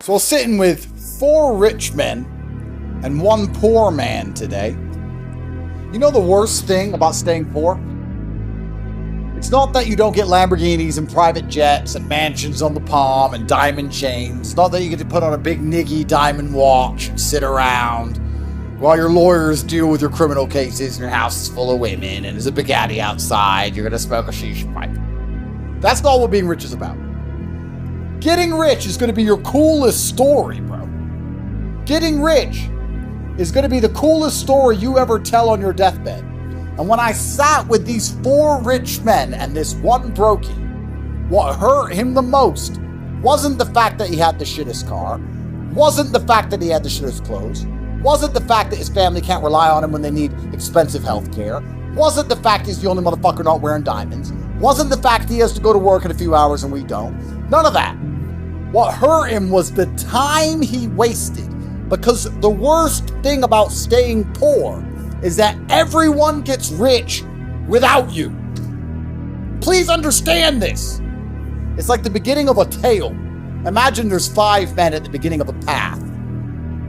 So we're sitting with 4 rich men and 1 poor man today. You know the worst thing about staying poor? It's not that you don't get Lamborghinis and private jets and mansions on the palm and diamond chains. It's not that you get to put on a big niggy diamond watch and sit around while your lawyers deal with your criminal cases and your house is full of women and there's a Bugatti outside. You're going to smoke a shisha pipe. That's not what being rich is about. Getting rich is going to be your coolest story, bro. Getting rich is going to be the coolest story you ever tell on your deathbed. And when I sat with these 4 rich men and this 1 brokey, what hurt him the most wasn't the fact that he had the shittest car, wasn't the fact that he had the shittest clothes, wasn't the fact that his family can't rely on him when they need expensive health care, wasn't the fact he's the only motherfucker not wearing diamonds, wasn't the fact he has to go to work in a few hours and we don't. None of that. What hurt him was the time he wasted. Because the worst thing about staying poor is that everyone gets rich without you. Please understand this. It's like the beginning of a tale. Imagine there's 5 men at the beginning of a path.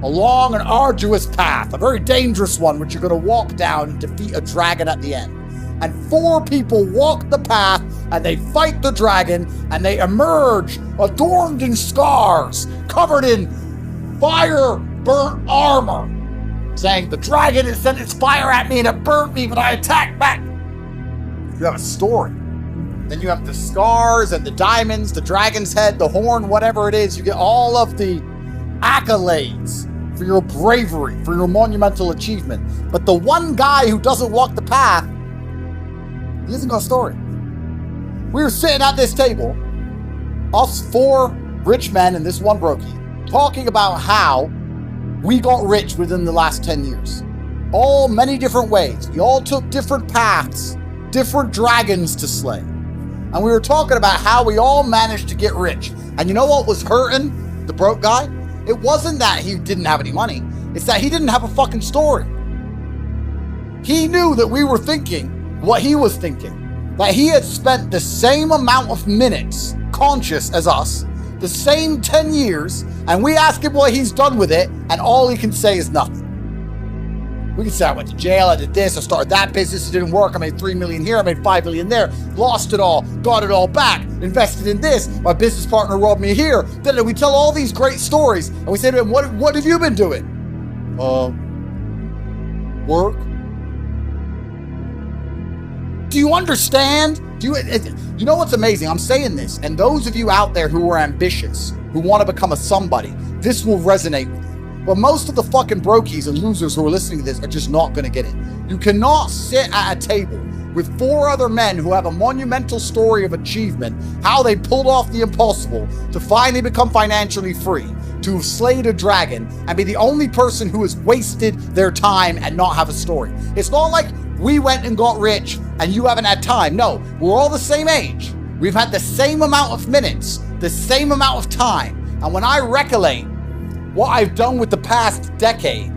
A long and arduous path, a very dangerous one, which you're going to walk down and defeat a dragon at the end. And 4 people walk the path and they fight the dragon and they emerge adorned in scars, covered in fire-burnt armor, saying, the dragon has sent its fire at me and it burnt me, but I attacked back. You have a story. Then you have the scars and the diamonds, the dragon's head, the horn, whatever it is. You get all of the accolades for your bravery, for your monumental achievement. But the one guy who doesn't walk the path, he hasn't got a story. We were sitting at this table, us 4 rich men and this 1 brokey, talking about how we got rich within the last 10 years. All many different ways. We all took different paths, different dragons to slay. And we were talking about how we all managed to get rich. And you know what was hurting the broke guy? It wasn't that he didn't have any money. It's that he didn't have a fucking story. He knew that we were thinking what he was thinking. That he had spent the same amount of minutes conscious as us, the same 10 years, and we ask him what he's done with it, and all he can say is nothing. We can say, I went to jail, I did this, I started that business, it didn't work, I made 3 million here, I made 5 million there, lost it all, got it all back, invested in this, my business partner robbed me here. Then we tell all these great stories, and we say to him, what have you been doing? Work. Do you understand? You know what's amazing? I'm saying this, and those of you out there who are ambitious, who want to become a somebody, this will resonate with you. But most of the fucking brokies and losers who are listening to this are just not going to get it. You cannot sit at a table with 4 other men who have a monumental story of achievement, how they pulled off the impossible to finally become financially free, to have slayed a dragon, and be the only person who has wasted their time and not have a story. It's not like we went and got rich and you haven't had time. No, we're all the same age. We've had the same amount of minutes, the same amount of time. And when I recollect what I've done with the past decade,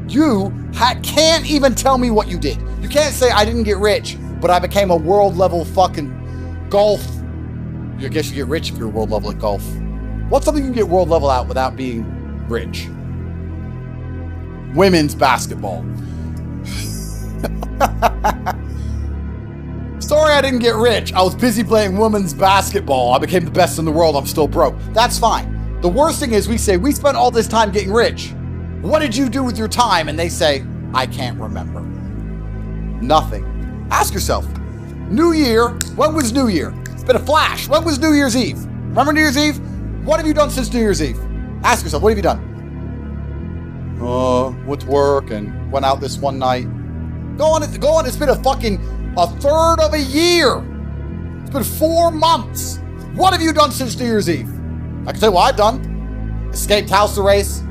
you can't even tell me what you did. You can't say I didn't get rich, but I became a world level fucking golf. I guess you get rich if you're world level at golf. What's something you can get world level at without being rich? Women's basketball. Sorry I didn't get rich. I was busy playing women's basketball. I became the best in the world. I'm still broke. That's fine. The worst thing is we say, we spent all this time getting rich. What did you do with your time? And they say, I can't remember. Nothing. Ask yourself, New Year, when was New Year? It's been a flash. When was New Year's Eve? Remember New Year's Eve? What have you done since New Year's Eve? Ask yourself, what have you done? Went to work and went out this one night. Go on, it's been a third of a year. It's been 4 months. What have you done since New Year's Eve? I can tell you what I've done. Escaped house arrest,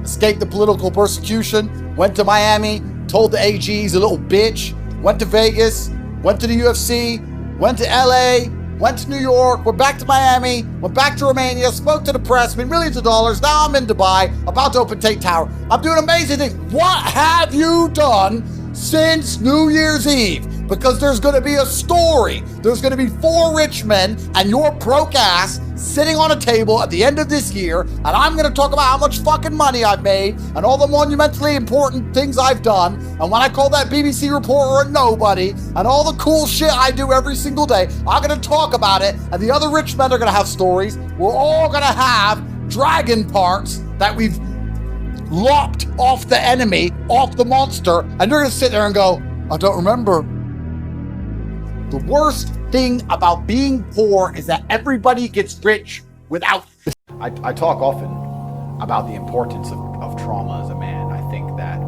escaped the political persecution, went to Miami, told the AG he's a little bitch, went to Vegas, went to the UFC, went to LA, went to New York, went back to Miami, went back to Romania, spoke to the press, made millions of dollars. Now I'm in Dubai, about to open Tate Tower. I'm doing amazing things. What have you done since New Year's Eve? because there's going to be a story. There's going to be 4 rich men and your broke ass sitting on a table at the end of this year, and I'm going to talk about how much fucking money I've made and all the monumentally important things I've done, and when I call that BBC reporter a nobody, and all the cool shit I do every single day, I'm going to talk about it, and the other rich men are going to have stories. We're all going to have dragon parts that we've lopped off the enemy, off the monster, and you're going to sit there and go, I don't remember. The worst thing about being poor is that everybody gets rich without. I talk often about the importance of trauma as a man. I think that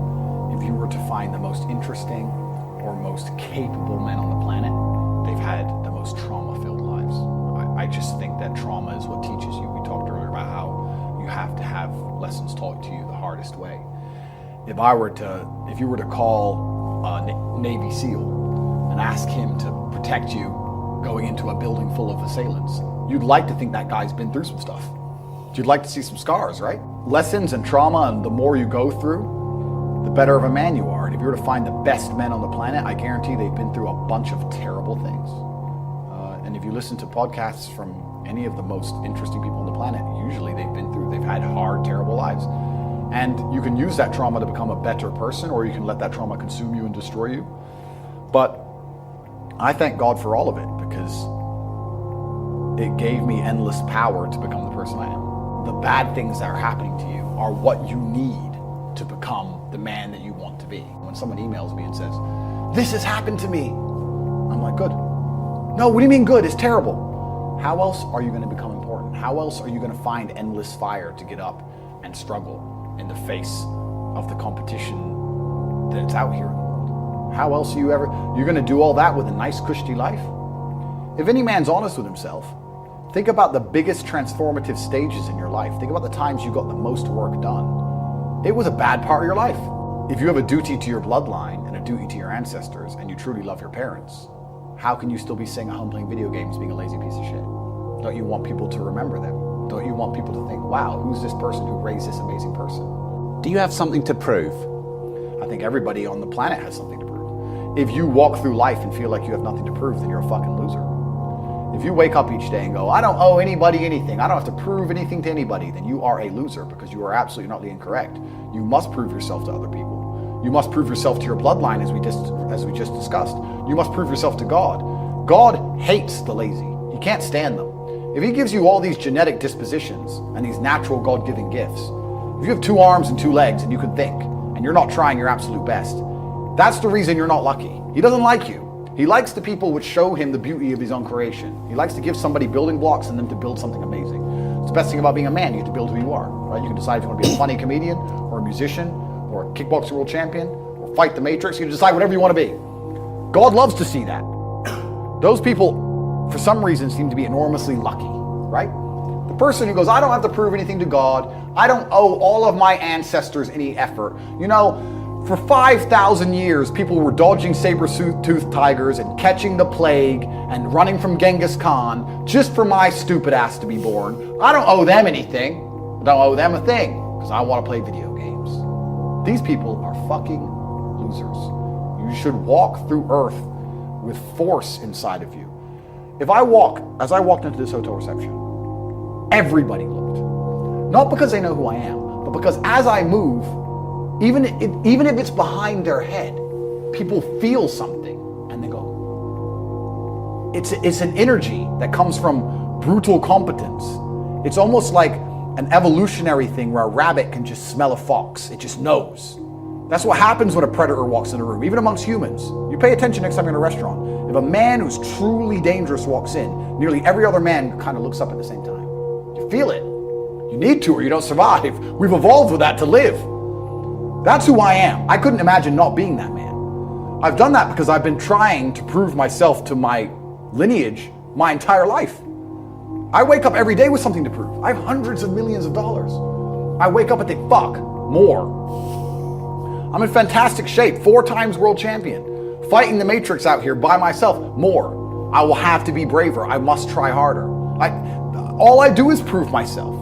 if you were to find the most interesting or most capable men on the planet, they've had the most trauma-filled lives. I just think that trauma is what teaches you. We talked earlier about how you have to have lessons taught to you the hardest way. If you were to call a Navy SEAL and ask him to protect you going into a building full of assailants, you'd like to think that guy's been through some stuff. You'd like to see some scars, right? Lessons and trauma, and the more you go through, the better of a man you are. And if you were to find the best men on the planet, I guarantee they've been through a bunch of terrible things. And if you listen to podcasts from any of the most interesting people on the planet, usually they've had hard, terrible lives. And you can use that trauma to become a better person, or you can let that trauma consume you and destroy you. But I thank God for all of it, because it gave me endless power to become the person I am. The bad things that are happening to you are what you need to become the man that you want to be. When someone emails me and says, this has happened to me, I'm like, good. No, what do you mean good? It's terrible. How else are you going to become important? How else are you going to find endless fire to get up and struggle in the face of the competition that's out here in the world? How else are you're going to do all that with a nice, cushy life? If any man's honest with himself, think about the biggest transformative stages in your life. Think about the times you got the most work done. It was a bad part of your life. If you have a duty to your bloodline and a duty to your ancestors, and you truly love your parents, how can you still be sitting at home playing video games being a lazy piece of shit? Don't you want people to remember them? Don't you want people to think, wow, who's this person who raised this amazing person? Do you have something to prove? I think everybody on the planet has something to prove. If you walk through life and feel like you have nothing to prove, then you're a fucking loser. If you wake up each day and go, I don't owe anybody anything, I don't have to prove anything to anybody, then you are a loser, because you are absolutely not incorrect. You must prove yourself to other people. You must prove yourself to your bloodline, as we just discussed. You must prove yourself to God. God hates the lazy. He can't stand them. If he gives you all these genetic dispositions and these natural God-given gifts, if you have 2 arms and 2 legs and you can think, and you're not trying your absolute best, that's the reason you're not lucky. He doesn't like you. He likes the people which show him the beauty of his own creation. He likes to give somebody building blocks and them to build something amazing. It's the best thing about being a man. You get to build who you are, right? You can decide if you want to be a funny comedian or a musician or a kickboxing world champion or fight the Matrix. You can decide whatever you want to be. God loves to see that. Those people, for some reason, seem to be enormously lucky, right? The person who goes, I don't have to prove anything to God. I don't owe all of my ancestors any effort. You know, for 5,000 years, people were dodging saber-toothed tigers and catching the plague and running from Genghis Khan just for my stupid ass to be born. I don't owe them anything. I don't owe them a thing, because I want to play video games. These people are fucking losers. You should walk through earth with force inside of you. As I walked into this hotel reception, everybody looked. Not because they know who I am, but because as I move, even if it's behind their head, people feel something and they go. It's an energy that comes from brutal competence. It's almost like an evolutionary thing where a rabbit can just smell a fox. It just knows. That's what happens when a predator walks in a room, even amongst humans. You pay attention next time you're in a restaurant. If a man who's truly dangerous walks in, nearly every other man kind of looks up at the same time. You feel it. You need to, or you don't survive. We've evolved with that to live. That's who I am. I couldn't imagine not being that man. I've done that because I've been trying to prove myself to my lineage my entire life. I wake up every day with something to prove. I have hundreds of millions of dollars. I wake up and think, fuck, more. I'm in fantastic shape, 4 times world champion. Fighting the Matrix out here by myself, more. I will have to be braver. I must try harder. All I do is prove myself.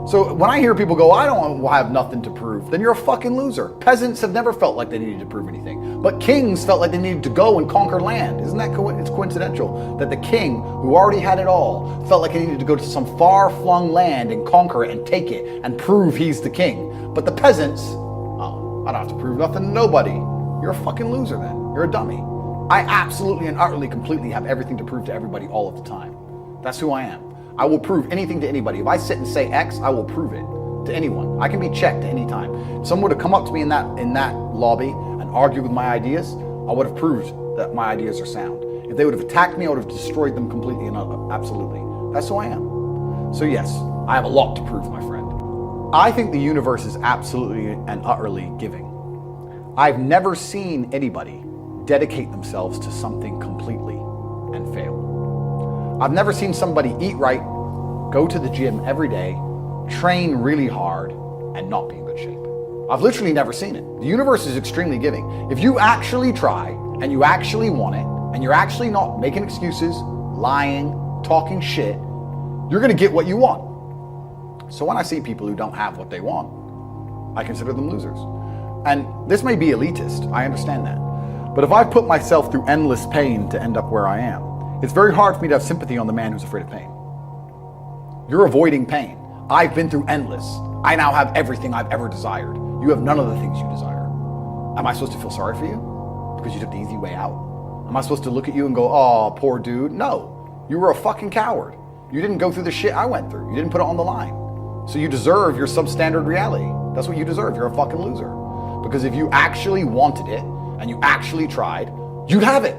So when I hear people go, I don't have nothing to prove, then you're a fucking loser. Peasants have never felt like they needed to prove anything. But kings felt like they needed to go and conquer land. Isn't that it's coincidental that the king, who already had it all, felt like he needed to go to some far-flung land and conquer it and take it and prove he's the king. But the peasants, oh, I don't have to prove nothing to nobody. You're a fucking loser then. You're a dummy. I absolutely and utterly completely have everything to prove to everybody all of the time. That's who I am. I will prove anything to anybody. If I sit and say X, I will prove it to anyone. I can be checked any time. If someone would have come up to me in that lobby and argued with my ideas, I would have proved that my ideas are sound. If they would have attacked me, I would have destroyed them completely and absolutely. That's who I am. So yes, I have a lot to prove, my friend. I think the universe is absolutely and utterly giving. I've never seen anybody dedicate themselves to something completely and fail. I've never seen somebody eat right, go to the gym every day, train really hard, and not be in good shape. I've literally never seen it. The universe is extremely giving. If you actually try, and you actually want it, and you're actually not making excuses, lying, talking shit, you're gonna get what you want. So when I see people who don't have what they want, I consider them losers. And this may be elitist, I understand that. But if I put myself through endless pain to end up where I am, it's very hard for me to have sympathy on the man who's afraid of pain. You're avoiding pain. I've been through endless. I now have everything I've ever desired. You have none of the things you desire. Am I supposed to feel sorry for you? Because you took the easy way out? Am I supposed to look at you and go, oh, poor dude? No, you were a fucking coward. You didn't go through the shit I went through. You didn't put it on the line. So you deserve your substandard reality. That's what you deserve. You're a fucking loser. Because if you actually wanted it and you actually tried, you'd have it.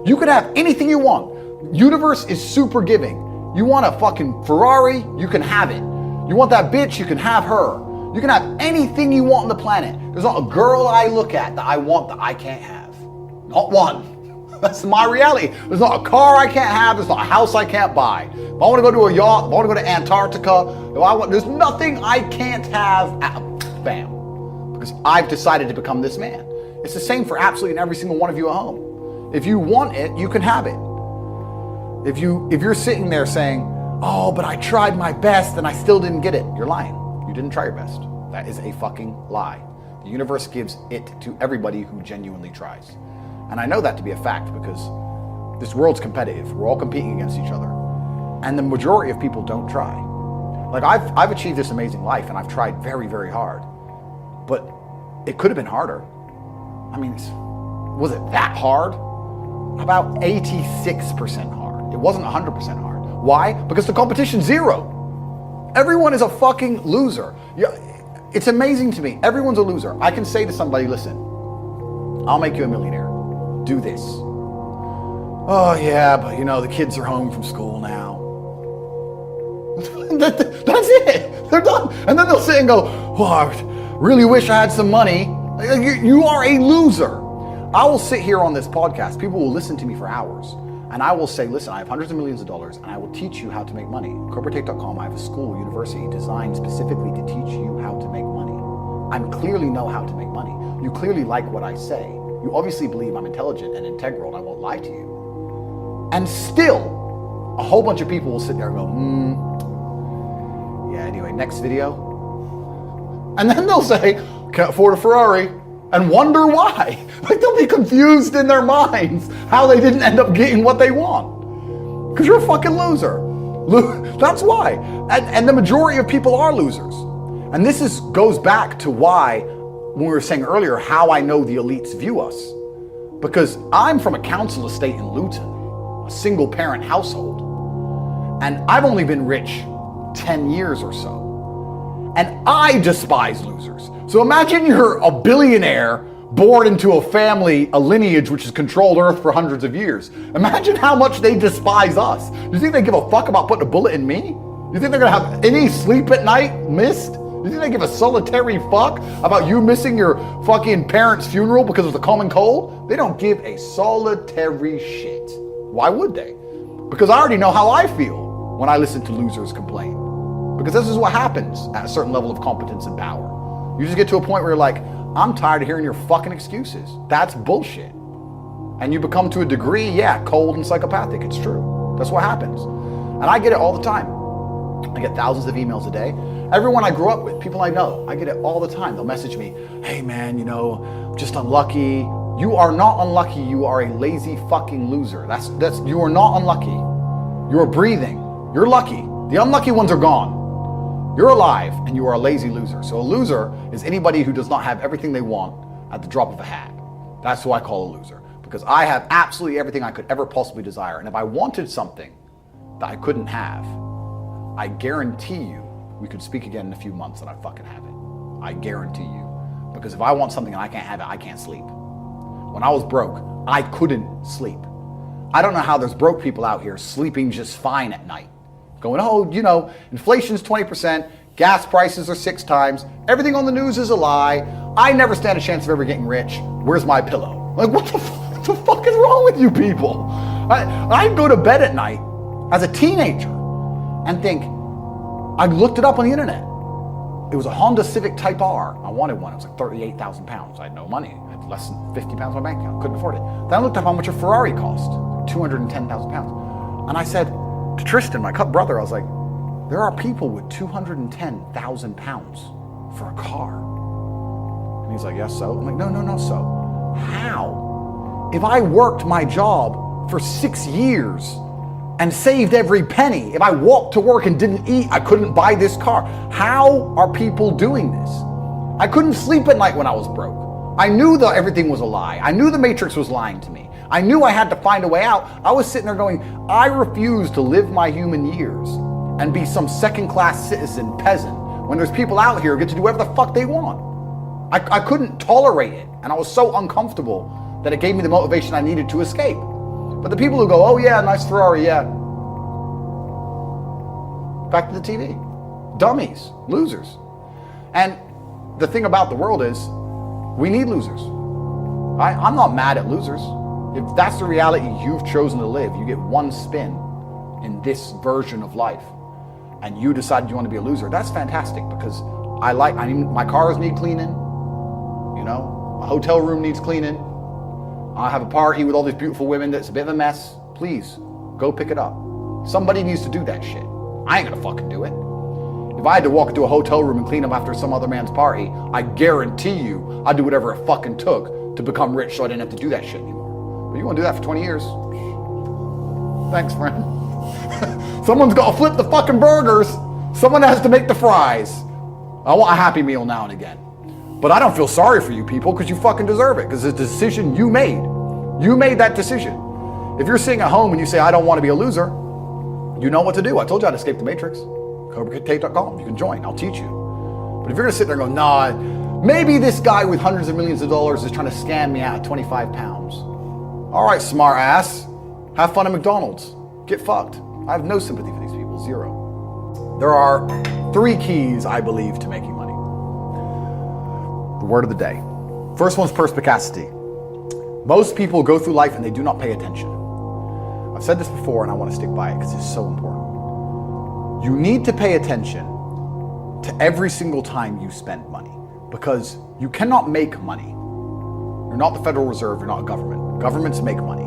You could have anything you want. Universe is super giving. You want a fucking Ferrari, you can have it. You want that bitch, you can have her. You can have anything you want on the planet. There's not a girl I look at that I want that I can't have. Not one. That's my reality. There's not a car I can't have. There's not a house I can't buy. If I want to go to a yacht, if I want to go to Antarctica, there's nothing I can't have. Bam. Because I've decided to become this man. It's the same for absolutely every single one of you at home. If you want it, you can have it. If you're sitting there saying, oh, but I tried my best and I still didn't get it, you're lying. You didn't try your best. That is a fucking lie. The universe gives it to everybody who genuinely tries. And I know that to be a fact because this world's competitive. We're all competing against each other. And the majority of people don't try. Like I've achieved this amazing life and I've tried very, very hard. But it could have been harder. I mean, was it that hard? About 86% hard. It wasn't 100% hard. Why? Because the competition's zero. Everyone is a fucking loser. It's amazing to me. Everyone's a loser. I can say to somebody, listen, I'll make you a millionaire. Do this. Oh yeah, but the kids are home from school now. That's it. They're done. And then they'll sit and go, oh, I really wish I had some money. You are a loser. I will sit here on this podcast. People will listen to me for hours. And I will say, listen, I have hundreds of millions of dollars and I will teach you how to make money. CorporateTake.com, I have a school, university designed specifically to teach you how to make money. I clearly know how to make money. You clearly like what I say. You obviously believe I'm intelligent and integral and I won't lie to you. And still, a whole bunch of people will sit there and go, yeah, anyway, next video. And then they'll say, can't afford a Ferrari. And wonder why. Like they'll be confused in their minds how they didn't end up getting what they want. Because you're a fucking loser. That's why. And the majority of people are losers. And this goes back to why, when we were saying earlier, how I know the elites view us. Because I'm from a council estate in Luton, a single parent household. And I've only been rich 10 years or so. And I despise losers. So imagine you're a billionaire born into a family, a lineage which has controlled Earth for hundreds of years. Imagine how much they despise us. You think they give a fuck about putting a bullet in me? You think they're gonna have any sleep at night missed? You think they give a solitary fuck about you missing your fucking parents' funeral because of the common cold? They don't give a solitary shit. Why would they? Because I already know how I feel when I listen to losers complain. Because this is what happens at a certain level of competence and power. You just get to a point where you're like, I'm tired of hearing your fucking excuses. That's bullshit. And you become, to a degree, cold and psychopathic. It's true. That's what happens. And I get it all the time. I get thousands of emails a day. Everyone I grew up with, people I know, I get it all the time. They'll message me, hey man, you know, just unlucky. You are not unlucky. You are a lazy fucking loser. You are not unlucky. You are breathing. You're lucky. The unlucky ones are gone. You're alive and you are a lazy loser. So a loser is anybody who does not have everything they want at the drop of a hat. That's who I call a loser, because I have absolutely everything I could ever possibly desire. And if I wanted something that I couldn't have, I guarantee you we could speak again in a few months and I'd fucking have it. I guarantee you. Because if I want something and I can't have it, I can't sleep. When I was broke, I couldn't sleep. I don't know how there's broke people out here sleeping just fine at night. Going, oh, you know, inflation's 20%, gas prices are 6 times, everything on the news is a lie, I never stand a chance of ever getting rich, where's my pillow? Like, what the fuck is wrong with you people? I'd go to bed at night as a teenager and think, I looked it up on the internet. It was a Honda Civic Type R. I wanted one. It was like 38,000 pounds. I had no money. I had less than 50 pounds in my bank account. Couldn't afford it. Then I looked up how much a Ferrari cost. 210,000 pounds. And I said to Tristan, my brother, I was like, there are people with 210,000 pounds for a car. And he's like, yes, so? I'm like, no, so. How? If I worked my job for 6 years and saved every penny, if I walked to work and didn't eat, I couldn't buy this car. How are people doing this? I couldn't sleep at night when I was broke. I knew that everything was a lie. I knew the Matrix was lying to me. I knew I had to find a way out. I was sitting there going, I refuse to live my human years and be some second-class citizen peasant when there's people out here who get to do whatever the fuck they want. I couldn't tolerate it, and I was so uncomfortable that it gave me the motivation I needed to escape. But the people who go, oh yeah, nice Ferrari, yeah. Back to the TV. Dummies, losers. And the thing about the world is, we need losers. I'm not mad at losers. If that's the reality you've chosen to live, you get one spin in this version of life, and you decide you want to be a loser, that's fantastic, because my cars need cleaning, you know, a hotel room needs cleaning. I have a party with all these beautiful women that's a bit of a mess. Please, go pick it up. Somebody needs to do that shit. I ain't gonna fucking do it. If I had to walk into a hotel room and clean up after some other man's party, I guarantee you I'd do whatever it fucking took to become rich so I didn't have to do that shit anymore. But you wanna do that for 20 years? Thanks, friend. Someone's gotta flip the fucking burgers. Someone has to make the fries. I want a Happy Meal now and again. But I don't feel sorry for you people, because you fucking deserve it, because it's a decision you made. You made that decision. If you're sitting at home and you say, I don't want to be a loser, you know what to do. I told you how to escape the Matrix. CobraTate.com. You can join. I'll teach you. But if you're going to sit there and go, nah, maybe this guy with hundreds of millions of dollars is trying to scam me out of 25 pounds. All right, smart ass. Have fun at McDonald's. Get fucked. I have no sympathy for these people. Zero. There are 3 keys, I believe, to making money. The word of the day. First one's perspicacity. Most people go through life and they do not pay attention. I've said this before and I want to stick by it because it's so important. You need to pay attention to every single time you spend money, because you cannot make money. You're not the Federal Reserve, you're not a government. Governments make money.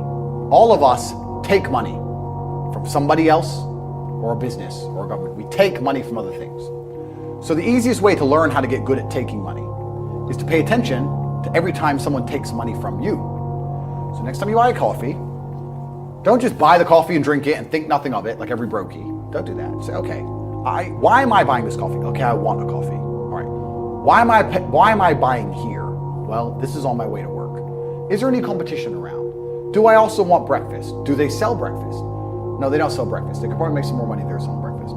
All of us take money from somebody else or a business or a government. We take money from other things. So the easiest way to learn how to get good at taking money is to pay attention to every time someone takes money from you. So next time you buy a coffee, don't just buy the coffee and drink it and think nothing of it like every brokey. Don't do that. Say, okay, why am I buying this coffee? Okay, I want a coffee. All right. Why am I buying here? Well, this is on my way to work. Is there any competition around? Do I also want breakfast? Do they sell breakfast? No, they don't sell breakfast. They could probably make some more money if they're selling breakfast.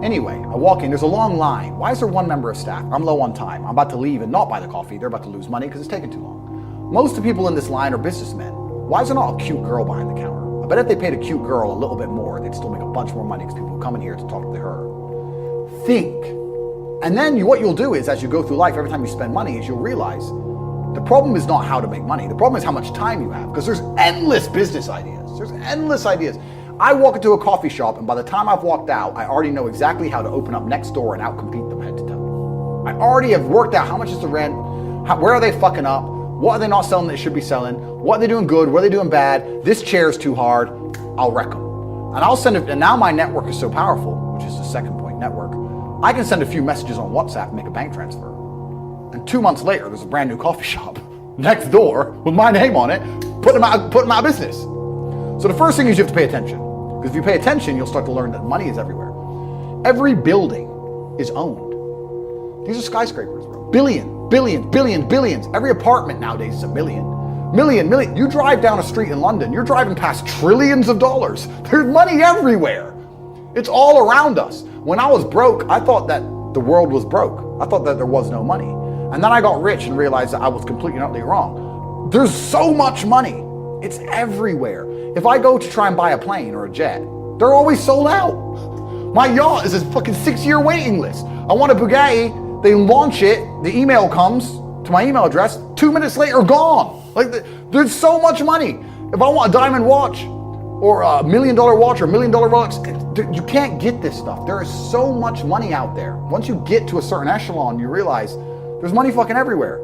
Anyway, I walk in, there's a long line. Why is there one member of staff? I'm low on time. I'm about to leave and not buy the coffee. They're about to lose money because it's taking too long. Most of the people in this line are businessmen. Why is there not a cute girl behind the counter? I bet if they paid a cute girl a little bit more, they'd still make a bunch more money because people come in here to talk to her. Think. And then what you'll do is, as you go through life, every time you spend money, is you'll realize the problem is not how to make money. The problem is how much time you have, because there's endless business ideas. There's endless ideas. I walk into a coffee shop, and by the time I've walked out, I already know exactly how to open up next door and outcompete them head to toe. I already have worked out how much is the rent, where are they fucking up, what are they not selling that they should be selling, what are they doing good, what are they doing bad, this chair's too hard, I'll wreck them. And I'll send it, and now my network is so powerful, which is the second point. network. I can send a few messages on WhatsApp and make a bank transfer. And 2 months later, there's a brand new coffee shop next door with my name on it, putting them out of business. So the first thing is you have to pay attention. Because if you pay attention, you'll start to learn that money is everywhere. Every building is owned. These are skyscrapers, bro. Billions. Every apartment nowadays is a million. Million. You drive down a street in London, you're driving past trillions of dollars. There's money everywhere. It's all around us. When I was broke, I thought that the world was broke. I thought that there was no money. And then I got rich and realized that I was completely and utterly wrong. There's so much money. It's everywhere. If I go to try and buy a plane or a jet, they're always sold out. My yacht is a fucking 6-year waiting list. I want a Bugatti, they launch it, the email comes to my email address, 2 minutes later, gone. Like, there's so much money. If I want a diamond watch or a $1 million watch or $1 million Rolex, you can't get this stuff. There is so much money out there. Once you get to a certain echelon, you realize there's money fucking everywhere.